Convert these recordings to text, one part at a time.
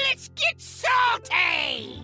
Let's get salty!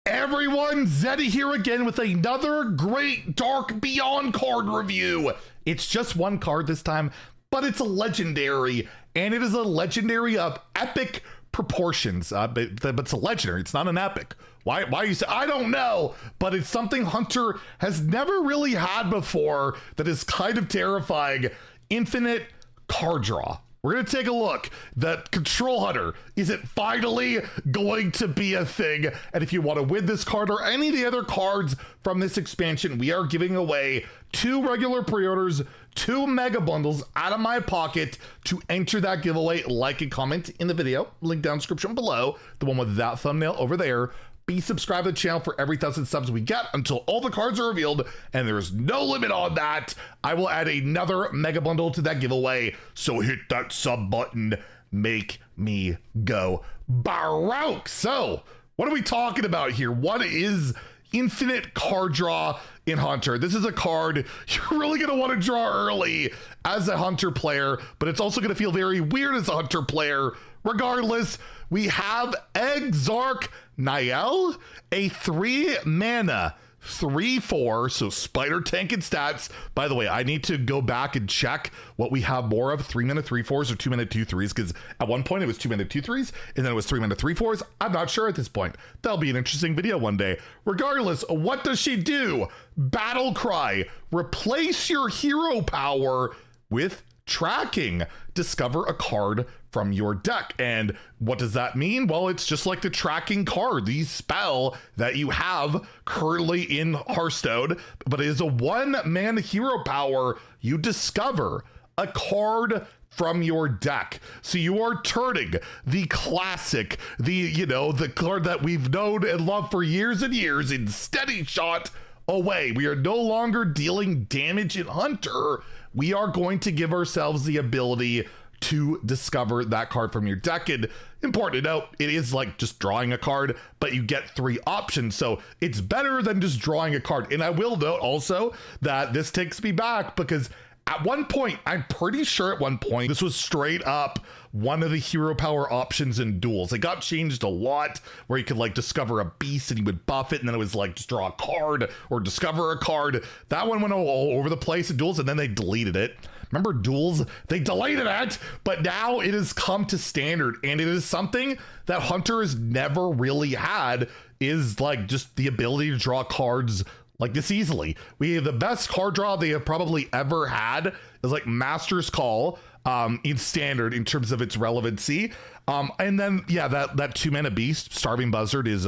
Everyone, Zeddy here again with another great Dark Beyond card review. It's just one card this time, but it's a legendary, and it is a legendary of epic proportions. But it's a legendary, it's not an epic. Why you say, I don't know, but it's something Hunter has never really had before that is kind of terrifying. Infinite card draw. We're going to take a look. The Control Hunter, is it finally going to be a thing? And if you want to win this card or any of the other cards from this expansion, we are giving away 2 regular pre-orders, 2 mega bundles out of my pocket. To enter that giveaway, like and comment in the video, link down description below, the one with that thumbnail over there. Be subscribed to the channel for every 1,000 subs we get until all the cards are revealed, and there's no limit on that. I will add another mega bundle to that giveaway, so hit that sub button. Make me go Baroque. So, what are we talking about here? What is infinite card draw in Hunter? This is a card you're really going to want to draw early as a Hunter player, but it's also going to feel very weird as a Hunter player. Regardless, we have Exarch Naielle, a 3 mana, 3/4, so spider tank and stats. By the way, I need to go back and check what we have more of, 3 mana 3/4s or 2 mana 2/3s, because at one point it was 2 mana 2/3s, and then it was 3 mana 3/4s. I'm not sure at this point. That'll be an interesting video one day. Regardless, what does she do? Battle Cry. Replace your hero power with tracking. Discover a card from your deck. And what does that mean? Well, it's just like the tracking card, the spell that you have currently in Hearthstone, but it is a 1 mana hero power. You discover a card from your deck. So you are turning the classic, the card that we've known and loved for years and years in Steady Shot away. We are no longer dealing damage in Hunter. We are going to give ourselves the ability to discover that card from your deck. And important to note, it is like just drawing a card, but you get 3 options. So it's better than just drawing a card. And I will note also that this takes me back because at one point, I'm pretty sure at one point, this was straight up one of the hero power options in duels. It got changed a lot where you could like discover a beast and you would buff it, and then it was like just draw a card or discover a card. That one went all over the place in duels, and then they deleted it. Remember duels? They deleted it, but now it has come to standard, and it is something that Hunter has never really had, is like just the ability to draw cards like this easily. We have the best card draw they have probably ever had is like Master's Call in standard in terms of its relevancy. And then, yeah, that 2 mana beast, Starving Buzzard, is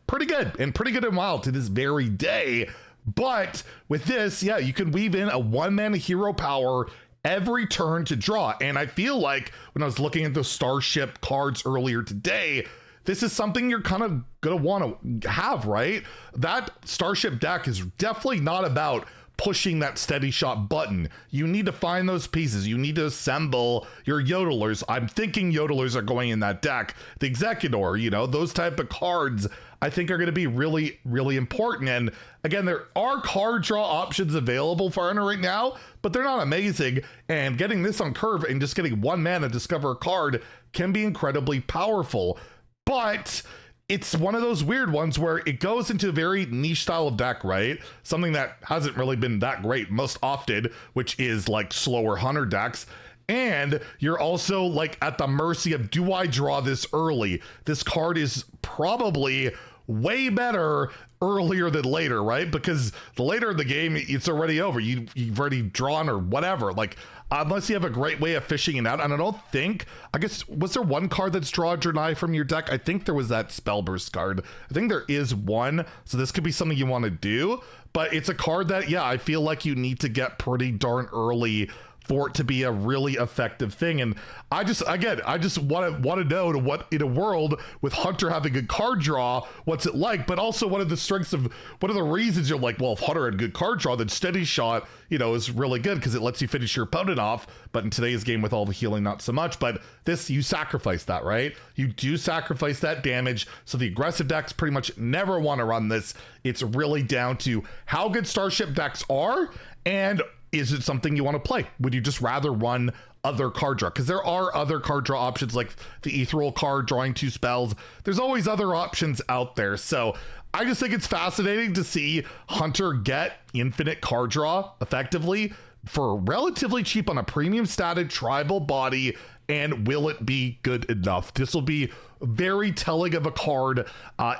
pretty good in Wild to this very day. But with this, yeah, you can weave in a 1 mana hero power every turn to draw. And I feel like when I was looking at the Starship cards earlier today, this is something you're kind of gonna want to have, right? That Starship deck is definitely not about pushing that Steady Shot button. You need to find those pieces. You need to assemble your Yodelers. I'm thinking Yodelers are going in that deck. The Executor, those type of cards I think are going to be really, really important. And again, there are card draw options available for Hunter right now, but they're not amazing. And getting this on curve and just getting 1 mana to discover a card can be incredibly powerful. But it's one of those weird ones where it goes into a very niche style of deck, right? Something that hasn't really been that great most often, which is like slower Hunter decks. And you're also like at the mercy of, do I draw this early? This card is probably way better earlier than later, right? Because the later in the game, it's already over. You've already drawn or whatever. Like, unless you have a great way of fishing it out. And I don't think, I guess, was there one card that's draw Draenei from your deck? I think there was that Spellburst card. I think there is one. So this could be something you want to do. But it's a card that, yeah, I feel like you need to get pretty darn early for it to be a really effective thing. And I just want to know to what, in a world with Hunter having a card draw, what's it like? But also, what are the strengths of, what are the reasons you're like, well, if Hunter had good card draw, then Steady Shot, is really good because it lets you finish your opponent off. But in today's game with all the healing, not so much. But this, you sacrifice that, right? You do sacrifice that damage. So the aggressive decks pretty much never want to run this. It's really down to how good Starship decks are and is it something you want to play? Would you just rather run other card draw? Because there are other card draw options like the ethereal card, drawing 2 spells. There's always other options out there. So I just think it's fascinating to see Hunter get infinite card draw effectively for relatively cheap on a premium statted tribal body. And will it be good enough? This will be very telling of a card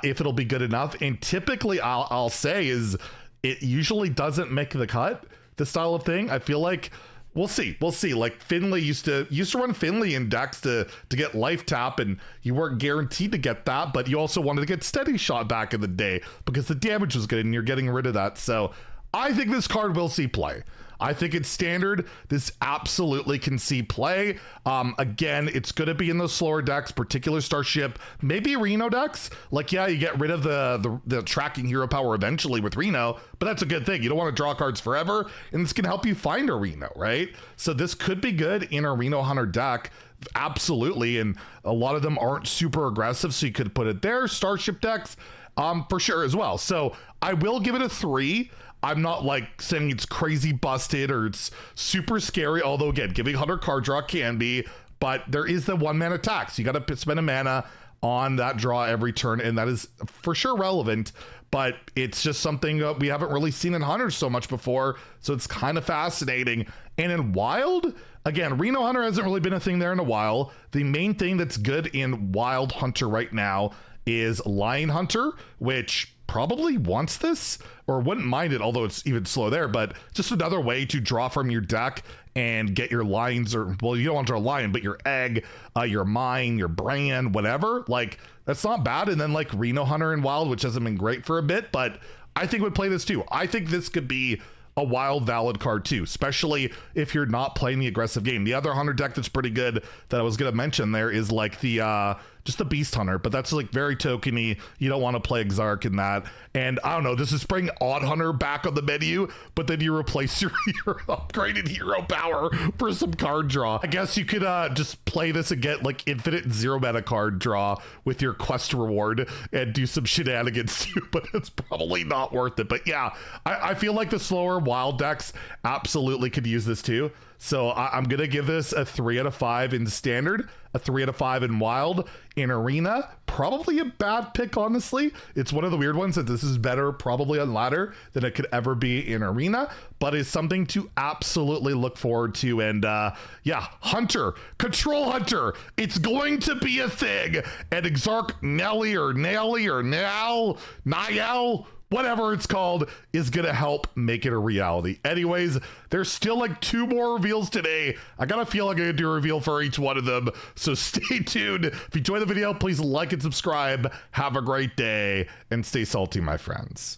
if it'll be good enough. And typically I'll say is it usually doesn't make the cut, this style of thing. I feel like we'll see. Like Finley used to run Finley in decks to get life tap, and you weren't guaranteed to get that, but you also wanted to get steady shot back in the day because the damage was good and you're getting rid of that. So I think this card will see play. I think it's standard. This absolutely can see play. Again, it's going to be in those slower decks, particular Starship, maybe Reno decks. Like, yeah, you get rid of the tracking hero power eventually with Reno, but that's a good thing. You don't want to draw cards forever, and this can help you find a Reno, right? So this could be good in a Reno Hunter deck. Absolutely. And a lot of them aren't super aggressive, so you could put it there. Starship decks, for sure as well. So I will give it a 3. I'm not like saying it's crazy busted or it's super scary, although again, giving Hunter card draw can be, but there is the 1-mana tax. You got to spend a mana on that draw every turn, and that is for sure relevant, but it's just something we haven't really seen in Hunter so much before, so it's kind of fascinating. And in Wild, again, Reno Hunter hasn't really been a thing there in a while. The main thing that's good in Wild Hunter right now is Lion Hunter, which probably wants this or wouldn't mind it, although it's even slow there, but just another way to draw from your deck and get your lions, or, well, you don't want to draw a lion, but your egg, your mine, your brand, whatever. Like, that's not bad. And then like Reno Hunter and Wild, which hasn't been great for a bit, but I think would play this too. I think this could be a Wild valid card too, especially if you're not playing the aggressive game. The other Hunter deck that's pretty good that I was going to mention there is like the just the Beast Hunter, but that's like very tokeny. You don't want to play Exarch in that. And I don't know, this is bringing Odd Hunter back on the menu, but then you replace your upgraded hero power for some card draw. I guess you could just play this and get like infinite 0-mana card draw with your quest reward and do some shenanigans too, but it's probably not worth it. But yeah, I feel like the slower Wild decks absolutely could use this too. So I'm going to give this a 3 out of 5 in Standard, a 3 out of 5 in Wild. In Arena, probably a bad pick, honestly. It's one of the weird ones that this is better probably on Ladder than it could ever be in Arena, but it's something to absolutely look forward to. And yeah, Hunter, Control Hunter, it's going to be a thing. And Exarch Naielle, whatever it's called, is gonna help make it a reality. Anyways, there's still like 2 more reveals today. I gotta feel like I'm gonna do a reveal for each one of them, so stay tuned. If you enjoyed the video, please like and subscribe. Have a great day and stay salty, my friends.